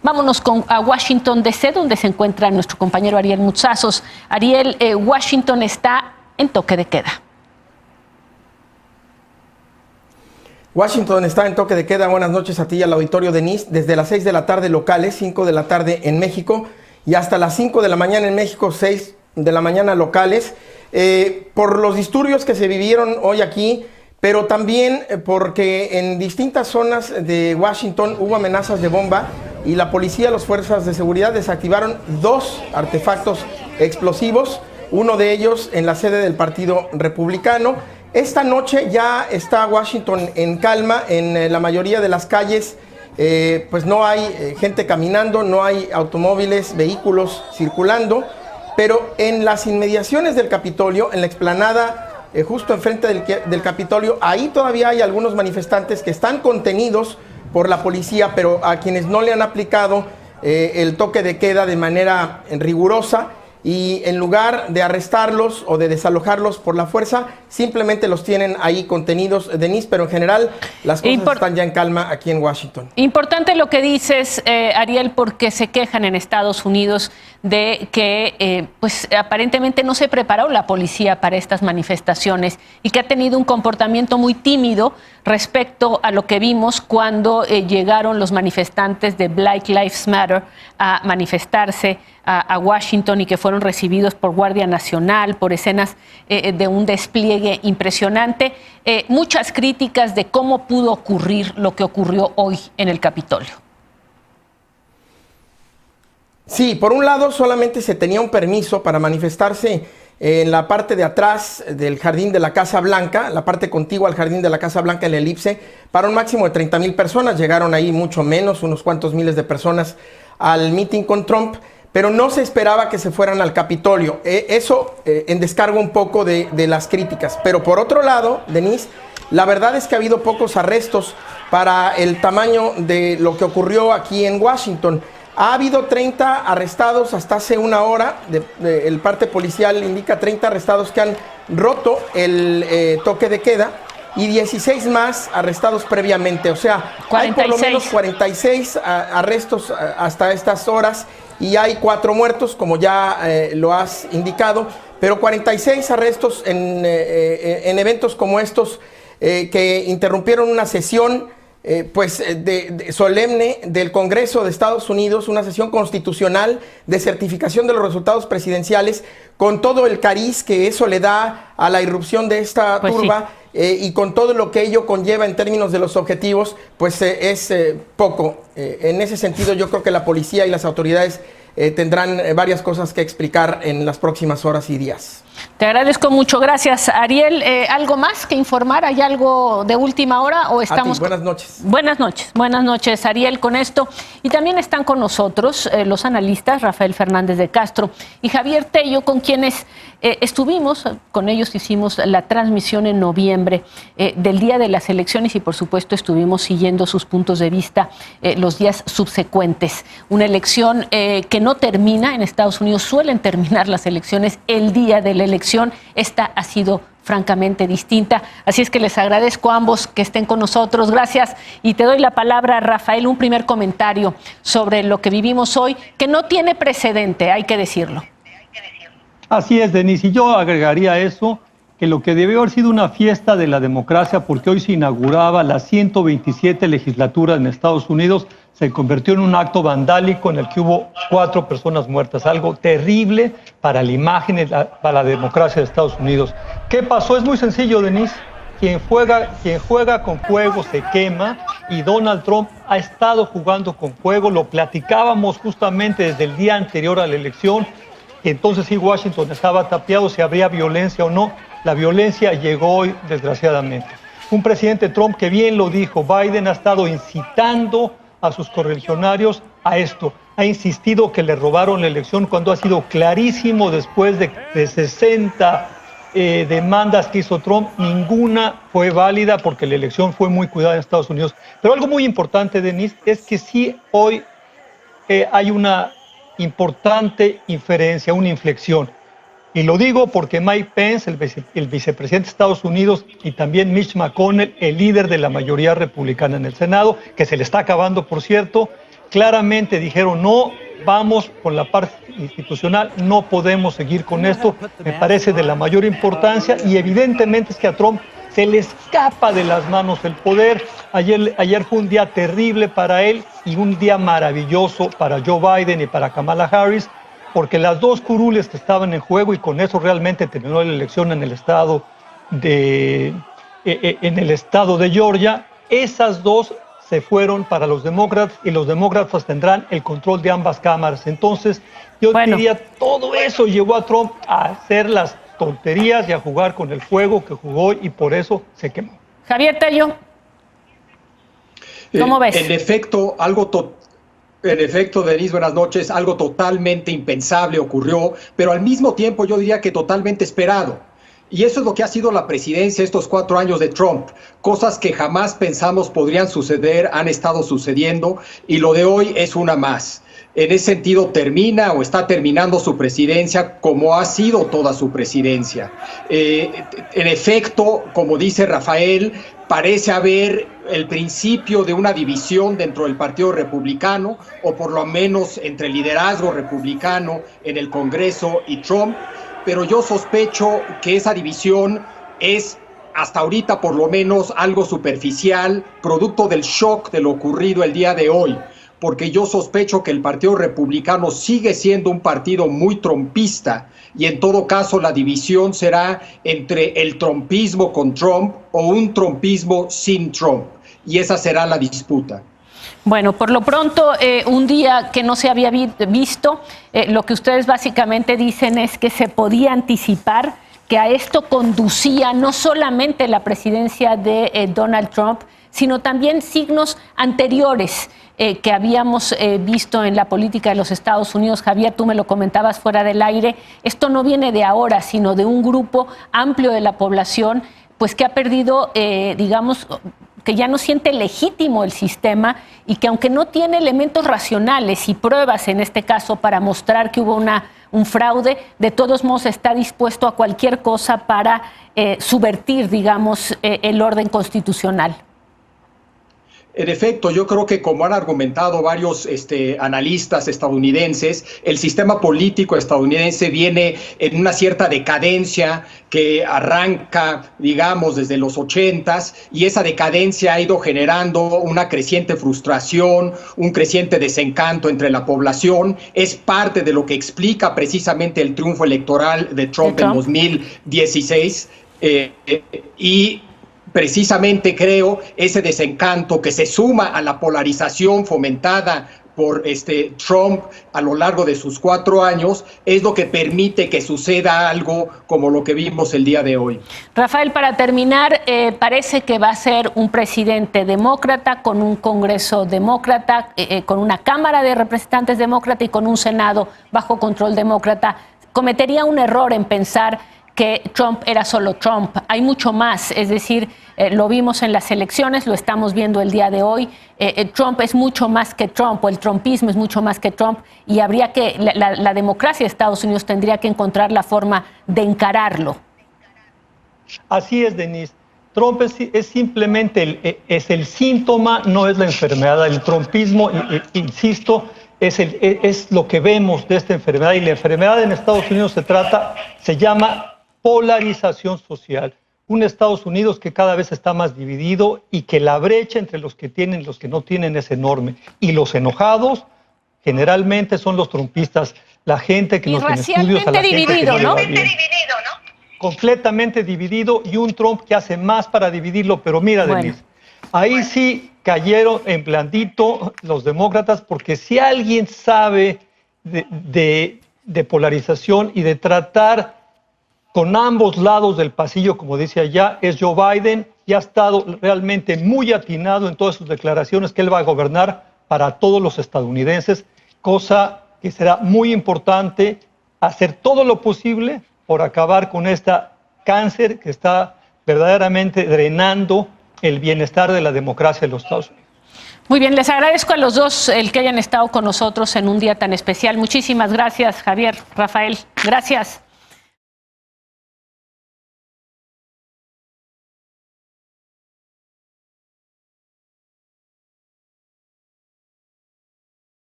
Vámonos a Washington, D.C., donde se encuentra nuestro compañero Ariel Mutsazos. Ariel, Washington está en toque de queda. Washington está en toque de queda. Buenas noches a ti y al auditorio de NIS. Desde las 6 de la tarde locales, 5 de la tarde en México, y hasta las 5 de la mañana en México, 6 de la mañana locales, por los disturbios que se vivieron hoy aquí, pero también porque en distintas zonas de Washington hubo amenazas de bomba y la policía y las fuerzas de seguridad desactivaron 2 artefactos explosivos, uno de ellos en la sede del Partido Republicano. Esta noche ya está Washington en calma. En la mayoría de las calles pues no hay gente caminando, no hay automóviles, vehículos circulando, pero en las inmediaciones del Capitolio, en la explanada justo enfrente del Capitolio, ahí todavía hay algunos manifestantes que están contenidos por la policía, pero a quienes no le han aplicado el toque de queda de manera rigurosa, y en lugar de arrestarlos o de desalojarlos por la fuerza, simplemente los tienen ahí contenidos, Denise, pero en general las cosas están ya en calma aquí en Washington. Importante lo que dices, Ariel, porque se quejan en Estados Unidos de que pues aparentemente no se preparó la policía para estas manifestaciones y que ha tenido un comportamiento muy tímido respecto a lo que vimos cuando llegaron los manifestantes de Black Lives Matter a manifestarse a Washington y que fueron recibidos por Guardia Nacional, por escenas de un despliegue impresionante. Muchas críticas de cómo pudo ocurrir lo que ocurrió hoy en el Capitolio. Sí, por un lado solamente se tenía un permiso para manifestarse en la parte de atrás del jardín de la Casa Blanca, la parte contigua al jardín de la Casa Blanca, en la elipse, para un máximo de 30,000 personas. Llegaron ahí mucho menos, unos cuantos miles de personas al meeting con Trump, pero no se esperaba que se fueran al Capitolio. Eso en descargo un poco de las críticas. Pero por otro lado, Denise, la verdad es que ha habido pocos arrestos para el tamaño de lo que ocurrió aquí en Washington. Ha habido 30 arrestados hasta hace una hora. El parte policial indica 30 arrestados que han roto el toque de queda y 16 más arrestados previamente. O sea, 46. Hay por lo menos 46 arrestos hasta estas horas y hay 4 muertos, como ya lo has indicado, pero 46 arrestos en eventos como estos que interrumpieron una sesión solemne del Congreso de Estados Unidos, una sesión constitucional de certificación de los resultados presidenciales, con todo el cariz que eso le da a la irrupción de esta turba, sí. Y con todo lo que ello conlleva en términos de los objetivos, pues es poco. En ese sentido, yo creo que la policía y las autoridades tendrán varias cosas que explicar en las próximas horas y días. Te agradezco mucho. Gracias, Ariel. ¿Algo más que informar? ¿Hay algo de última hora o estamos? Buenas noches. Buenas noches. Buenas noches, Ariel, con esto. Y también están con nosotros los analistas Rafael Fernández de Castro y Javier Tello, con quienes estuvimos, con ellos hicimos la transmisión en noviembre del día de las elecciones y por supuesto estuvimos siguiendo sus puntos de vista los días subsecuentes. Una elección que no termina, en Estados Unidos suelen terminar las elecciones el día de la elección. Esta ha sido francamente distinta, así es que les agradezco a ambos que estén con nosotros. Gracias, y te doy la palabra, Rafael, un primer comentario sobre lo que vivimos hoy, que no tiene precedente, hay que decirlo. Así es, Denise, y yo agregaría a eso que lo que debió haber sido una fiesta de la democracia, porque hoy se inauguraba la 127 legislatura en Estados Unidos, se convirtió en un acto vandálico en el que hubo 4 personas muertas, algo terrible para la imagen, para la democracia de Estados Unidos. ¿Qué pasó? Es muy sencillo, Denise. Quien juega con fuego se quema, y Donald Trump ha estado jugando con fuego. Lo platicábamos justamente desde el día anterior a la elección, que entonces sí Washington estaba tapiado si habría violencia o no. La violencia llegó hoy, desgraciadamente. Un presidente Trump que bien lo dijo, Biden ha estado incitando a sus correligionarios a esto. Ha insistido que le robaron la elección cuando ha sido clarísimo después de 60 demandas que hizo Trump, ninguna fue válida porque la elección fue muy cuidada en Estados Unidos. Pero algo muy importante, Denise, es que sí hoy hay una importante inferencia, una inflexión. Y lo digo porque Mike Pence, el vicepresidente de Estados Unidos, y también Mitch McConnell, el líder de la mayoría republicana en el Senado, que se le está acabando, por cierto, claramente dijeron no, vamos con la parte institucional, no podemos seguir con esto, me parece de la mayor importancia y evidentemente es que a Trump se le escapa de las manos el poder. Ayer fue un día terrible para él y un día maravilloso para Joe Biden y para Kamala Harris, porque las dos curules que estaban en juego, y con eso realmente terminó la elección en el estado de Georgia, esas dos se fueron para los demócratas y los demócratas tendrán el control de ambas cámaras. Entonces, yo diría, todo eso llevó a Trump a hacer las tonterías y a jugar con el fuego que jugó y por eso se quemó. Javier Tello, ¿cómo ves? En efecto, Denise, buenas noches, algo totalmente impensable ocurrió, pero al mismo tiempo yo diría que totalmente esperado. Y eso es lo que ha sido la presidencia estos 4 años de Trump. Cosas que jamás pensamos podrían suceder, han estado sucediendo, y lo de hoy es una más. En ese sentido, termina o está terminando su presidencia como ha sido toda su presidencia. En efecto, como dice Rafael, parece haber el principio de una división dentro del Partido Republicano, o por lo menos entre el liderazgo republicano en el Congreso y Trump, pero yo sospecho que esa división es, hasta ahorita por lo menos, algo superficial, producto del shock de lo ocurrido el día de hoy, porque yo sospecho que el Partido Republicano sigue siendo un partido muy trumpista y en todo caso la división será entre el trumpismo con Trump o un trumpismo sin Trump, y esa será la disputa. Bueno, por lo pronto, un día que no se había visto, lo que ustedes básicamente dicen es que se podía anticipar que a esto conducía no solamente la presidencia de Donald Trump, sino también signos anteriores que habíamos visto en la política de los Estados Unidos. Javier, tú me lo comentabas fuera del aire, esto no viene de ahora, sino de un grupo amplio de la población, pues que ha perdido, digamos, que ya no siente legítimo el sistema y que aunque no tiene elementos racionales y pruebas en este caso para mostrar que hubo un fraude, de todos modos está dispuesto a cualquier cosa para subvertir, digamos, el orden constitucional. En efecto, yo creo que como han argumentado varios analistas estadounidenses, el sistema político estadounidense viene en una cierta decadencia que arranca, digamos, desde los 80s, y esa decadencia ha ido generando una creciente frustración, un creciente desencanto entre la población. Es parte de lo que explica precisamente el triunfo electoral de Trump en 2016 y precisamente creo ese desencanto que se suma a la polarización fomentada por Trump a lo largo de sus 4 años es lo que permite que suceda algo como lo que vimos el día de hoy. Rafael, para terminar, parece que va a ser un presidente demócrata con un Congreso demócrata, con una Cámara de Representantes demócrata y con un Senado bajo control demócrata. Cometería un error en pensar que Trump era solo Trump. Hay mucho más, es decir, lo vimos en las elecciones, lo estamos viendo el día de hoy. Trump es mucho más que Trump, o el trumpismo es mucho más que Trump, y habría que, la democracia de Estados Unidos tendría que encontrar la forma de encararlo. Así es, Denise. Trump es simplemente es el síntoma, no es la enfermedad. El trumpismo, insisto, es lo que vemos de esta enfermedad, y la enfermedad en Estados Unidos se llama polarización social. Un Estados Unidos que cada vez está más dividido y que la brecha entre los que tienen y los que no tienen es enorme. Y los enojados generalmente son los trumpistas, la gente que no tiene estudios, a la gente que no le va bien. Completamente dividido, y un Trump que hace más para dividirlo. Pero mira, Denise, ahí sí cayeron en blandito los demócratas, porque si alguien sabe de polarización y de tratar con ambos lados del pasillo, como dice allá, es Joe Biden, y ha estado realmente muy atinado en todas sus declaraciones que él va a gobernar para todos los estadounidenses, cosa que será muy importante, hacer todo lo posible por acabar con este cáncer que está verdaderamente drenando el bienestar de la democracia de los Estados Unidos. Muy bien, les agradezco a los dos el que hayan estado con nosotros en un día tan especial. Muchísimas gracias, Javier, Rafael. Gracias.